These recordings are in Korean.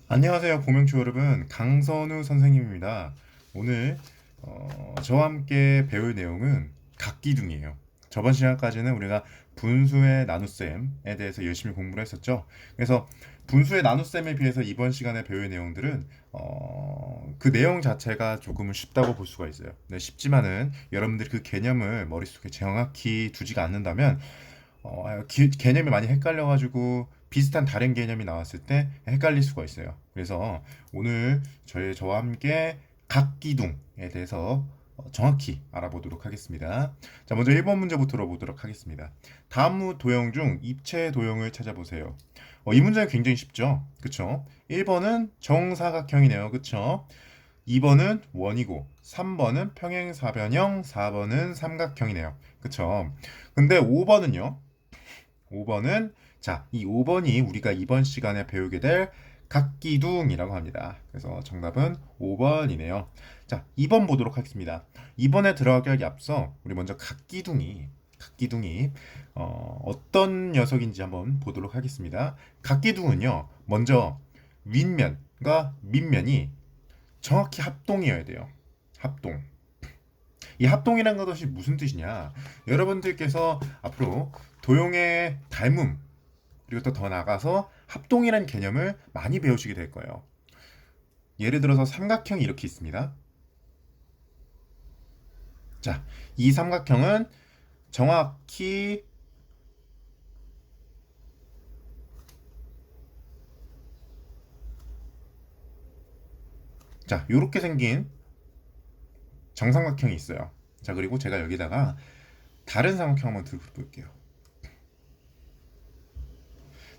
안녕하세요, 고명초 여러분. 강선우 선생님입니다. 오늘 저와 함께 배울 내용은 각기둥이에요. 저번 시간까지는 우리가 분수의 나눗셈에 대해서 열심히 공부를 했었죠. 그래서 분수의 나눗셈에 비해서 이번 시간에 배울 내용들은 그 내용 자체가 조금은 쉽다고 볼 수가 있어요. 네, 쉽지만은 여러분들이 그 개념을 머릿속에 정확히 두지가 않는다면 개념이 많이 헷갈려가지고 비슷한 다른 개념이 나왔을 때 헷갈릴 수가 있어요. 그래서 오늘 저와 함께 각기둥에 대해서 정확히 알아보도록 하겠습니다. 자, 먼저 1번 문제부터 들어보도록 하겠습니다. 다음 도형 중 입체 도형을 찾아보세요. 이 문제는 굉장히 쉽죠? 그쵸? 1번은 정사각형이네요. 그쵸? 2번은 원이고, 3번은 평행사변형, 4번은 삼각형이네요. 그쵸? 근데 5번은요? 5번은 이 5번이 우리가 이번 시간에 배우게 될 각기둥이라고 합니다. 그래서 정답은 5번이네요. 자, 2번 보도록 하겠습니다. 2번에 들어가기 앞서 우리 먼저 각기둥이 어떤 녀석인지 한번 보도록 하겠습니다. 각기둥은요, 먼저 윗면과 밑면이 정확히 합동이어야 돼요. 합동. 이 합동이라는 것이 무슨 뜻이냐? 여러분들께서 앞으로 도형의 닮음 그리고 또 더 나아가서 합동이라는 개념을 많이 배우시게 될 거예요. 예를 들어서 삼각형이 이렇게 있습니다. 자, 이 삼각형은 정확히 이렇게 생긴 정삼각형이 있어요. 자, 그리고 제가 여기다가 다른 삼각형 한번 들고 볼게요.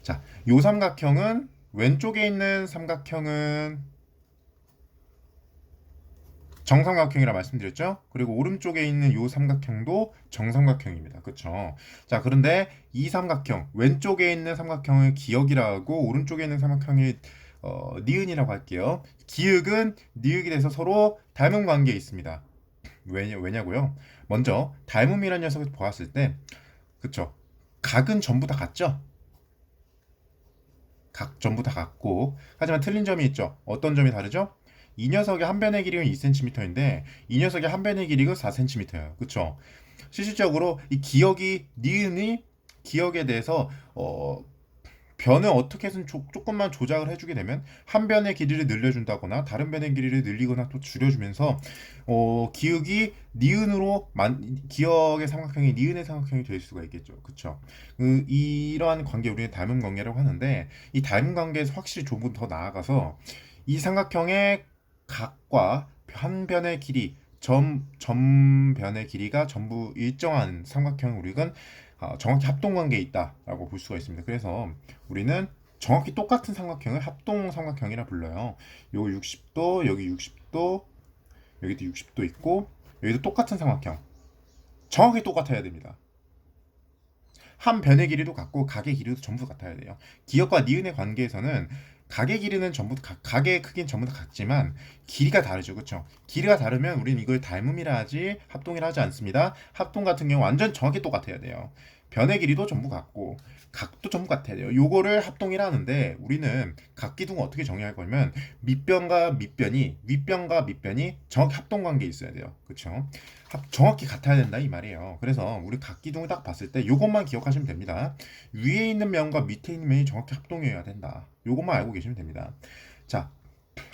자, 요 삼각형은 왼쪽에 있는 삼각형은 정삼각형이라 말씀드렸죠? 그리고 오른쪽에 있는 요 삼각형도 정삼각형입니다. 그쵸? 자, 그런데 이 삼각형, 왼쪽에 있는 삼각형을 기역이라고 오른쪽에 있는 삼각형이 니은이라고 할게요. 기역은 니역이 돼서 서로 닮은 관계에 있습니다. 왜냐고요? 먼저 닮음이라는 녀석을 보았을 때, 그쵸? 각은 전부 다 같죠? 각 전부 다 같고, 하지만 틀린 점이 있죠. 어떤 점이 다르죠? 이 녀석의 한 변의 길이는 2cm인데 이 녀석의 한 변의 길이가 4cm예요. 그쵸? 실질적으로 이 니은이 기억에 대해서 변을 어떻게 해서 조금만 조작을 해주게 되면 한 변의 길이를 늘려준다거나 다른 변의 길이를 늘리거나 또 줄여주면서 기억이 기억의 삼각형이 니은의 삼각형이 될 수가 있겠죠. 그쵸? 이러한 관계 우리는 닮은 관계라고 하는데 이 닮은 관계에서 확실히 조금 더 나아가서 이 삼각형의 각과 한 변의 길이 점변의 길이가 전부 일정한 삼각형을 우리는 정확히 합동 관계에 있다라고 볼 수가 있습니다. 그래서 우리는 정확히 똑같은 삼각형을 합동 삼각형이라 불러요. 요 60도, 여기 60도, 여기도 60도 있고 여기도 똑같은 삼각형. 정확히 똑같아야 됩니다. 한 변의 길이도 같고 각의 길이도 전부 같아야 돼요. 기역과 니은의 관계에서는 각의 길이는 각의 크기는 전부 다 같지만 길이가 다르죠, 그렇죠? 길이가 다르면 우리는 이걸 닮음이라 하지 합동이라 하지 않습니다. 합동 같은 경우 완전 정확히 똑같아야 돼요. 변의 길이도 전부 같고 각도 전부 같아야 돼요. 요거를 합동이라 하는데 우리는 각기둥을 어떻게 정의할 거면 윗변과 밑변이 정확히 합동 관계에 있어야 돼요. 그렇죠? 정확히 같아야 된다 이 말이에요. 그래서 우리 각기둥을 딱 봤을 때 요것만 기억하시면 됩니다. 위에 있는 면과 밑에 있는 면이 정확히 합동이어야 된다. 요것만 알고 계시면 됩니다. 자,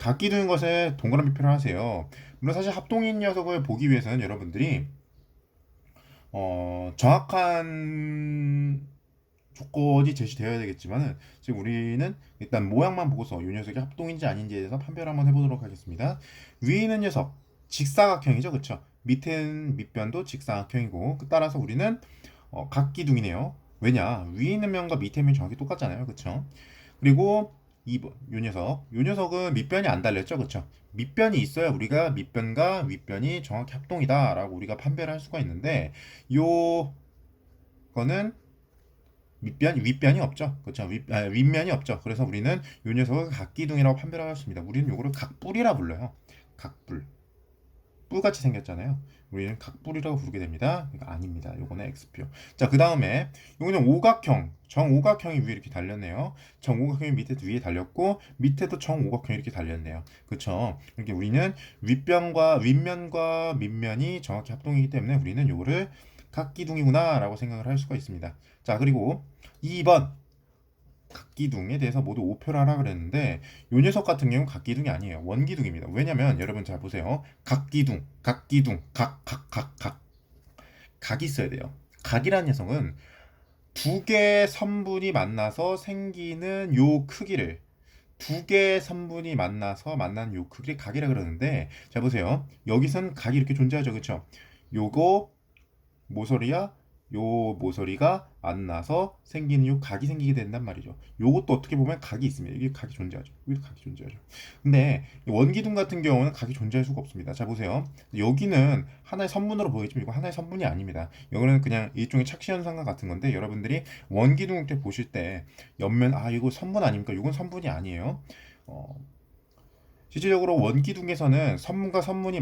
각기둥인 것에 동그라미 표를 하세요. 물론 사실 합동인 녀석을 보기 위해서는 여러분들이 정확한 조건이 제시되어야 되겠지만은 지금 우리는 일단 모양만 보고서 이 녀석이 합동인지 아닌지에 대해서 판별을 한번 해보도록 하겠습니다. 위에 있는 녀석 직사각형이죠, 그렇죠? 밑엔 밑변도 직사각형이고 따라서 우리는 각기둥이네요. 왜냐? 위에 있는 면과 밑에 있는 면이 정확히 똑같잖아요, 그렇죠? 그리고 2번 요 녀석은 밑변이 안 달렸죠, 그렇죠? 밑변이 있어야 우리가 밑변과 윗변이 정확히 합동이다라고 우리가 판별할 수가 있는데 요 거는 윗변이 없죠. 그렇죠. 윗면이 없죠. 그래서 우리는 이 녀석을 각기둥이라고 판별하였습니다. 우리는 요거를 각뿔이라 불러요. 각뿔. 뿔같이 생겼잖아요. 우리는 각뿔이라고 부르게 됩니다. 이거 아닙니다. 요거는 X표. 자, 그 다음에 요거는 오각형, 정오각형이 위에 이렇게 달렸네요. 정오각형이 밑에 위에 달렸고 밑에도 정오각형이 이렇게 달렸네요. 그쵸? 이렇게 우리는 윗면과 밑면이 정확히 합동이기 때문에 우리는 요거를 각기둥이구나 라고 생각을 할 수가 있습니다. 자, 그리고 2번 각기둥에 대해서 모두 5표를 하라 그랬는데 요 녀석 같은 경우는 각기둥이 아니에요. 원기둥입니다. 왜냐면 여러분 잘 보세요. 각기둥, 각이 있어야 돼요. 각이라는 녀석은 두 개의 선분이 만나서 생기는 요 크기를 두 개의 선분이 만나서 만난 요 크기를 각이라 그러는데 자 보세요. 여기선 각이 이렇게 존재하죠. 그쵸? 요거 모서리야 요 모서리가 만나서 생기는 요 각이 생기게 된단 말이죠. 요것도 어떻게 보면 각이 있습니다. 이게 각이 존재하죠. 여기도 각이 존재하죠. 근데 원기둥 같은 경우는 각이 존재할 수가 없습니다. 자 보세요. 여기는 하나의 선분으로 보이지만 이거 하나의 선분이 아닙니다. 이거는 그냥 일종의 착시현상과 같은 건데 여러분들이 원기둥 때 보실 때 옆면 이거 선분 아닙니까? 이건 선분이 아니에요. 어, 실질적으로 원기둥에서는 선분과 선분이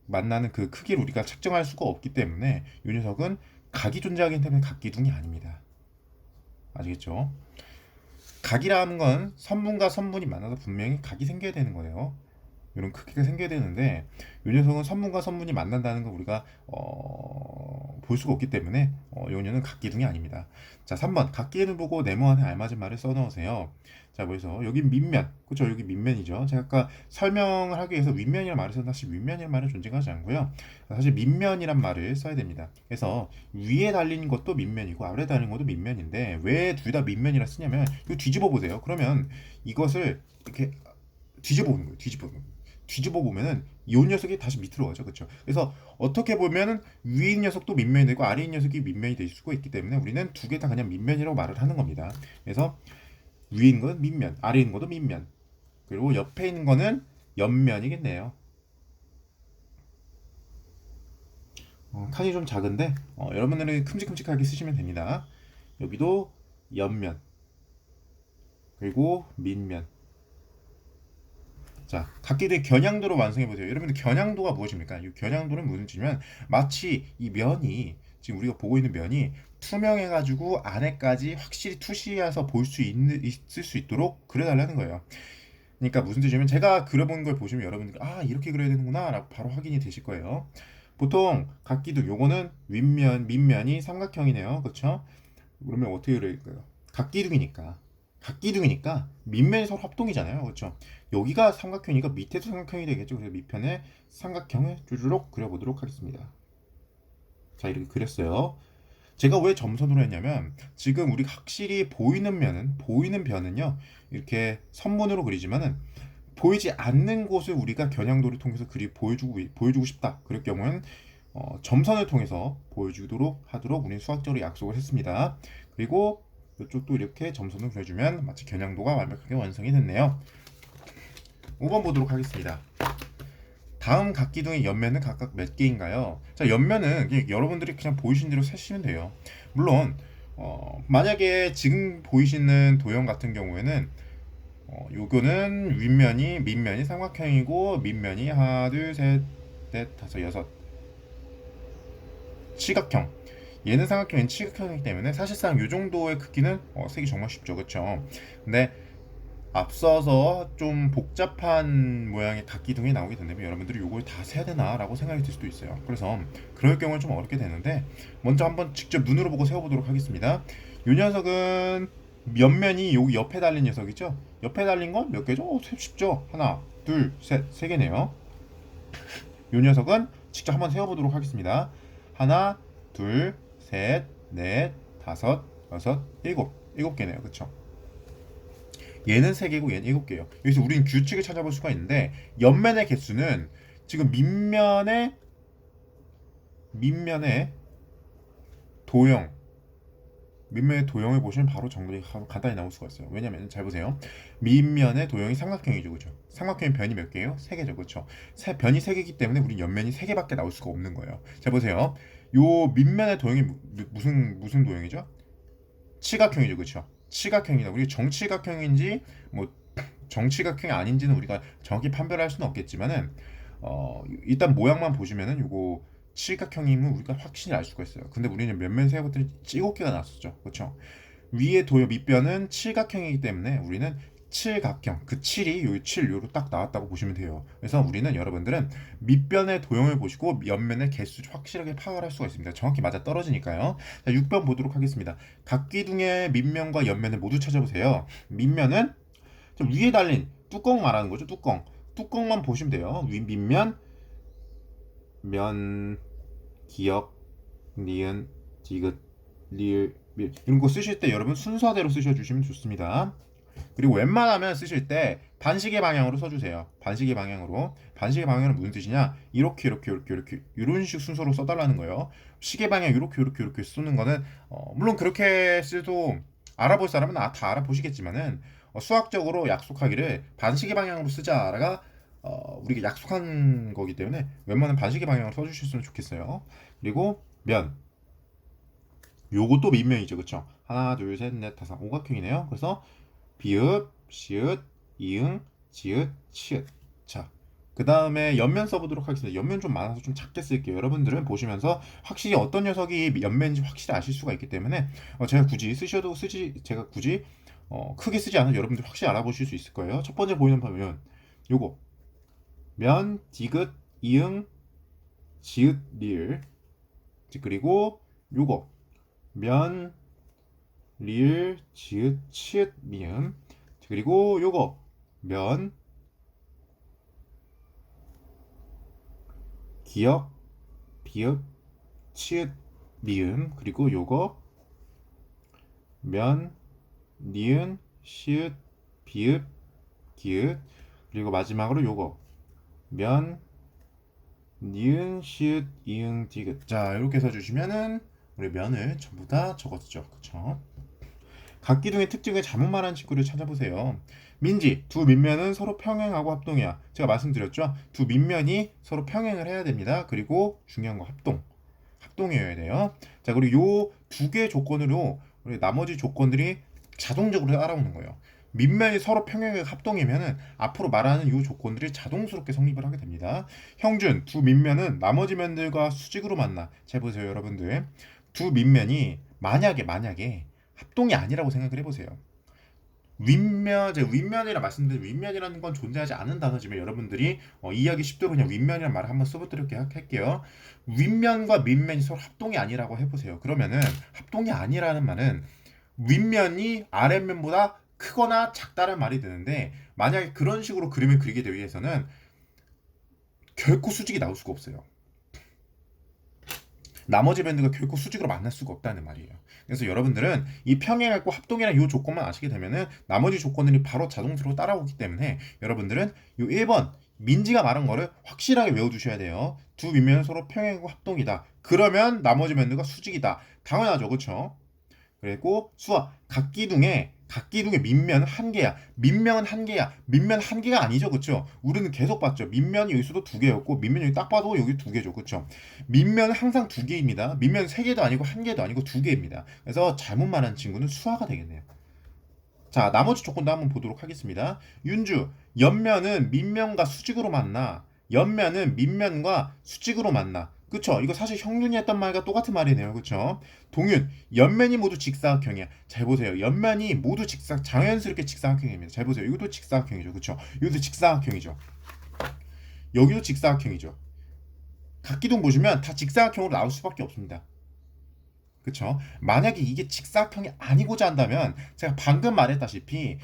만나는 그 크기를 우리가 측정할 수가 없기 때문에 이 녀석은 각이 존재하기 때문에 각기둥이 아닙니다. 아시겠죠? 각이라는 건 선분과 선분이 만나서 분명히 각이 생겨야 되는 거예요. 이런 크기가 생겨야 되는데 이 녀석은 선분과 선분이 만난다는 걸 우리가 볼 수가 없기 때문에 이 녀는 각기둥이 아닙니다. 자, 3번 각기둥을 보고 네모안에 알맞은 말을 써넣으세요. 자, 그래서 여기 밑면, 그렇죠? 여기 밑면이죠. 제가 아까 설명을 하기 위해서 윗면이라는 말을 썼는데 사실 윗면이라는 말은 존재하지 않고요. 사실 밑면이란 말을 써야 됩니다. 그래서 위에 달린 것도 밑면이고 아래에 달린 것도 밑면인데 왜 둘 다 밑면이라 쓰냐면 이거 뒤집어 보세요. 그러면 이것을 이렇게 뒤집어 보는 거예요. 뒤집어 보면은 이 녀석이 다시 밑으로 가죠. 그렇죠? 그래서 어떻게 보면은 위인 녀석도 밑면이 되고 아래인 녀석이 밑면이 될 수가 있기 때문에 우리는 두 개 다 그냥 밑면이라고 말을 하는 겁니다. 그래서 위에 있는 거는 밑면, 아래에 있는 것도 밑면. 그리고 옆에 있는 거는 옆면이겠네요. 칸이 좀 작은데 여러분들은 큼직큼직하게 쓰시면 됩니다. 여기도 옆면, 그리고 밑면. 자, 각기의 겨냥도로 완성해 보세요. 여러분들 겨냥도가 무엇입니까? 이 겨냥도는 무슨 뜻이냐면 마치 이 면이 지금 우리가 보고 있는 면이 투명해 가지고 안에까지 확실히 투시해서 볼 수 있을 수 있도록 그려달라는 거예요. 그러니까 무슨 뜻이냐면 제가 그려본 걸 보시면 여러분들이 이렇게 그려야 되는구나라고 바로 확인이 되실 거예요. 보통 각기도 요거는 윗면, 밑면이 삼각형이네요. 그렇죠? 그러면 어떻게 그릴까요? 각기둥이니까 밑면이 서로 합동이잖아요. 그렇죠? 여기가 삼각형이니까 밑에도 삼각형이 되겠죠. 그래서 밑편에 삼각형을 쭈르륵 그려보도록 하겠습니다. 자, 이렇게 그렸어요. 제가 왜 점선으로 했냐면 지금 우리가 확실히 보이는 변은요 이렇게 선문으로 그리지만은 보이지 않는 곳을 우리가 겨냥도를 통해서 보여주고 싶다. 그럴 경우는 점선을 통해서 보여주도록 하도록 우리는 수학적으로 약속을 했습니다. 그리고 이쪽도 이렇게 점선을 그려주면 마치 겨냥도가 완벽하게 완성이 됐네요. 5번 보도록 하겠습니다. 다음 각기둥의 옆면은 각각 몇 개인가요? 자, 옆면은 그냥 여러분들이 그냥 보이신 대로 세시면 돼요. 물론 만약에 지금 보이시는 도형 같은 경우에는 요거는 윗면이 밑면이 삼각형이고 밑면이 하나 둘 셋 넷 다섯 여섯 시각형, 얘는 삼각형, 얘는 시각형이기 때문에 사실상 요 정도의 크기는 세기 정말 쉽죠. 그쵸? 근데 앞서서 좀 복잡한 모양의 각기둥이 나오게 된다면 여러분들이 요걸 다 세야 되나 라고 생각이 들 수도 있어요. 그래서 그럴 경우는 좀 어렵게 되는데 먼저 한번 직접 눈으로 보고 세워보도록 하겠습니다. 요 녀석은 옆면이 여기 옆에 달린 녀석이죠. 옆에 달린 건 몇 개죠? 쉽죠. 하나 둘셋 3개네요. 요 녀석은 직접 한번 세워보도록 하겠습니다. 하나 둘셋넷 다섯 여섯 일곱 개네요. 그쵸? 얘는 3개고 얘는 7개예요. 여기서 우리는 규칙을 찾아볼 수가 있는데 옆면의 개수는 지금 밑면의 도형 밑면의 도형을 보시면 바로 정답이 간단히 나올 수가 있어요. 왜냐면 잘 보세요. 밑면의 도형이 삼각형이죠. 그죠? 삼각형의 변이 몇 개예요? 3개죠. 그렇죠? 변이 3개이기 때문에 우리 옆면이 3개밖에 나올 수가 없는 거예요. 잘 보세요. 요 밑면의 도형이 무슨 도형이죠? 칠각형이죠. 그렇죠? 칠각형이다. 우리 정칠각형인지 뭐 정칠각형이 아닌지는 우리가 정확히 판별할 수는 없겠지만은 일단 모양만 보시면은 요거 칠각형임을 우리가 확실히 알 수가 있어요. 근데 우리는 몇몇 세어들이 7개가 나왔었죠. 그렇죠? 위에 도형 밑변은 칠각형이기 때문에 우리는 칠각형 그 7이 요 7, 요로 딱 나왔다고 보시면 돼요. 그래서 우리는 여러분들은 밑변의 도형을 보시고 옆면의 개수 확실하게 파악을 할 수가 있습니다. 정확히 맞아 떨어지니까요. 자, 6번 보도록 하겠습니다. 각기둥의 밑면과 옆면을 모두 찾아보세요. 밑면은 좀 위에 달린 뚜껑 말하는 거죠. 뚜껑만 보시면 돼요. 밑면, 면, 기역, 니은, 디귿, 리을, 밀 이런 거 쓰실 때 여러분 순서대로 쓰셔주시면 좋습니다. 그리고 웬만하면 쓰실 때 반시계 방향으로 써주세요. 반시계 방향으로. 반시계 방향은 무슨 뜻이냐? 이렇게 이런 식 순서로 써달라는 거예요. 시계 방향 이렇게 쓰는 거는 물론 그렇게 써도 알아볼 사람은 다 알아보시겠지만은 수학적으로 약속하기를 반시계 방향으로 쓰자가 우리가 약속한 거기 때문에 웬만하면 반시계 방향으로 써주셨으면 좋겠어요. 그리고 면 요것도 밑면이죠, 그쵸? 하나, 둘, 셋, 넷, 다섯, 오각형이네요. 그래서 비읍, 시읒, 이응, 지읒, 치읒. 자, 그 다음에 옆면 써보도록 하겠습니다. 옆면 좀 많아서 좀 작게 쓸게요. 여러분들은 보시면서 확실히 어떤 녀석이 옆면인지 확실히 아실 수가 있기 때문에 제가 굳이 쓰셔도 쓰지, 제가 굳이 크게 쓰지 않아도 여러분들 확실히 알아보실 수 있을 거예요. 첫 번째 보이는 화면, 요거 면, 디귿, 이응, 지읒, 리을. 그리고 요거 면, 리을, 지읒, 치읒, 미음. 그리고 요거 면, 기역, 비읍, 치읒, 미음. 그리고 요거 면, 니은, 시읒, 비읍, 기읒. 그리고 마지막으로 요거 면, 니은, 시읒, 이응, 디귿. 자, 이렇게 써주시면은 우리 면을 전부 다 적었죠. 그쵸? 각기둥의 특징을 잘못 말한 친구를 찾아보세요. 민지, 두 밑면은 서로 평행하고 합동이야. 제가 말씀드렸죠? 두 밑면이 서로 평행을 해야 됩니다. 그리고 중요한 거 합동이어야 돼요. 자, 그리고 요 두 개의 조건으로 우리 나머지 조건들이 자동적으로 따라오는 거예요. 밑면이 서로 평행하고 합동이면은 앞으로 말하는 요 조건들이 자동스럽게 성립을 하게 됩니다. 형준, 두 밑면은 나머지 면들과 수직으로 만나. 잘 보세요, 여러분들. 두 밑면이 만약에 합동이 아니라고 생각을 해보세요. 제가 윗면이라 말씀드린 윗면이라는 건 존재하지 않는 단어지만 여러분들이 이해하기 쉽도록 그냥 윗면이라는 말을 한번 써보도록 할게요. 윗면과 밑면이 서로 합동이 아니라고 해보세요. 그러면은 합동이 아니라는 말은 윗면이 아랫면보다 크거나 작다는 말이 되는데 만약에 그런 식으로 그림을 그리게 되기 위해서는 결코 수직이 나올 수가 없어요. 나머지 밴드가 결코 수직으로 만날 수가 없다는 말이에요. 그래서 여러분들은 이 평행하고 합동이라는 이 조건만 아시게 되면은 나머지 조건들이 바로 자동적으로 따라오기 때문에 여러분들은 이 1번 민지가 말한 거를 확실하게 외워두셔야 돼요. 두 밑면은 서로 평행하고 합동이다. 그러면 나머지 밴드가 수직이다. 당연하죠, 그렇죠? 그리고 수학 각기둥의 밑면 한 개야. 밑면은 한 개야. 밑면 한 개가 아니죠, 그렇죠? 우리는 계속 봤죠. 밑면이 여기서도 두 개였고 밑면 여기 딱 봐도 여기 두 개죠, 그렇죠? 밑면은 항상 두 개입니다. 밑면 세 개도 아니고 한 개도 아니고 두 개입니다. 그래서 잘못 말한 친구는 수화가 되겠네요. 자, 나머지 조건도 한번 보도록 하겠습니다. 윤주, 옆면은 밑면과 수직으로 만나. 옆면은 밑면과 수직으로 만나. 그쵸? 이거 사실 형준이 했던 말과 똑같은 말이네요. 그쵸? 동윤, 옆면이 모두 직사각형이야. 잘 보세요. 옆면이 모두 자연스럽게 직사각형입니다. 잘 보세요. 이것도 직사각형이죠. 그쵸? 이것도 직사각형이죠. 여기도 직사각형이죠. 각기둥 보시면 다 직사각형으로 나올 수밖에 없습니다. 그쵸? 만약에 이게 직사각형이 아니고자 한다면 제가 방금 말했다시피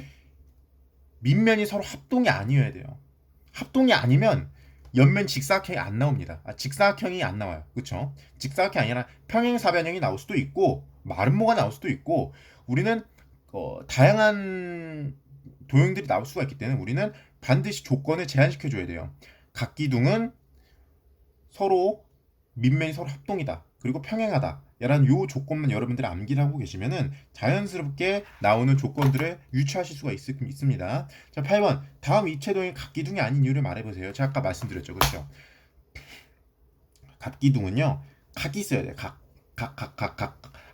밑면이 서로 합동이 아니어야 돼요. 합동이 아니면 옆면 직사각형이 안 나옵니다. 직사각형이 안 나와요. 그쵸? 직사각형이 아니라 평행사변형이 나올 수도 있고 마름모가 나올 수도 있고 우리는 다양한 도형들이 나올 수가 있기 때문에 우리는 반드시 조건을 제한시켜 줘야 돼요. 각기둥은 서로 밑면이 서로 합동이다. 그리고 평행하다. 라는 요 조건만 여러분들이 암기를 하고 계시면은 자연스럽게 나오는 조건들을 유추하실 수가 있습니다. 자, 8번. 다음 이체동이 각기둥이 아닌 이유를 말해보세요. 제가 아까 말씀드렸죠. 그렇죠? 각기둥은요. 각이 있어야 돼요. 각.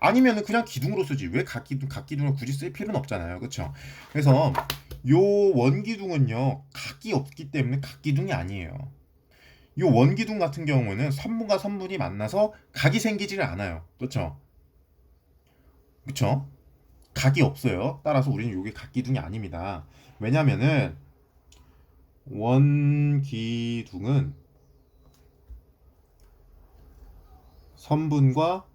아니면은 그냥 기둥으로 쓰지. 왜 각기둥을 굳이 쓸 필요는 없잖아요. 그렇죠? 그래서 요 원기둥은요. 각이 없기 때문에 각기둥이 아니에요. 요 원기둥 같은 경우는 선분과 선분이 만나서 각이 생기지를 않아요. 그렇죠? 그렇죠? 각이 없어요. 따라서 우리는 요게 각기둥이 아닙니다. 왜냐면은 원기둥은 선분과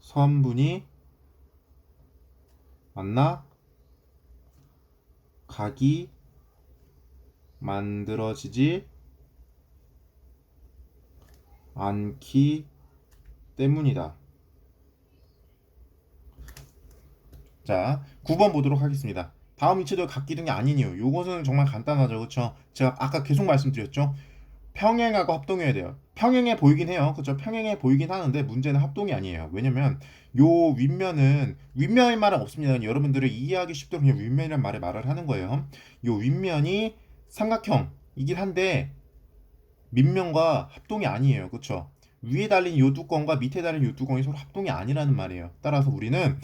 선분이 만나 각이 만들어지지 않기 때문이다. 자, 9번 보도록 하겠습니다. 다음 이치도 각기둥이 아닌 이유. 요것은 정말 간단하죠. 그렇죠? 제가 아까 계속 말씀드렸죠. 평행하고 합동해야 돼요. 평행해 보이긴 해요. 그렇죠? 평행해 보이긴 하는데 문제는 합동이 아니에요. 왜냐면 요 윗면은 윗면의 말은 없습니다. 여러분들이 이해하기 쉽도록 그냥 윗면이란 말을 하는 거예요. 요 윗면이 삼각형이긴 한데 밑면과 합동이 아니에요. 그렇죠? 위에 달린 요 뚜껑과 밑에 달린 요 뚜껑이 서로 합동이 아니라는 말이에요. 따라서 우리는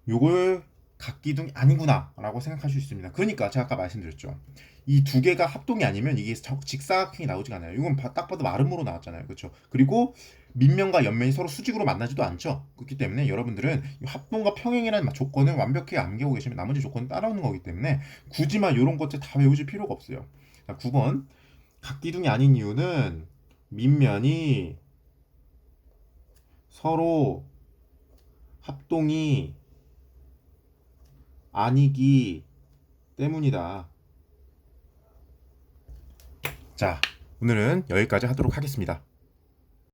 요걸 각기둥이 아니구나 라고 생각할 수 있습니다. 그러니까 제가 아까 말씀드렸죠. 이 두 개가 합동이 아니면 이게 직사각형이 나오지가 않아요. 이건 딱 봐도 마름모로 나왔잖아요. 그렇죠? 그리고 밑면과 옆면이 서로 수직으로 만나지도 않죠. 그렇기 때문에 여러분들은 이 합동과 평행이라는 조건을 완벽히 암기하고 계시면 나머지 조건은 따라오는 거기 때문에 굳이 막 이런 것들 다 외우실 필요가 없어요. 자, 9번 각기둥이 아닌 이유는 밑면이 서로 합동이 아니기 때문이다. 자, 오늘은 여기까지 하도록 하겠습니다.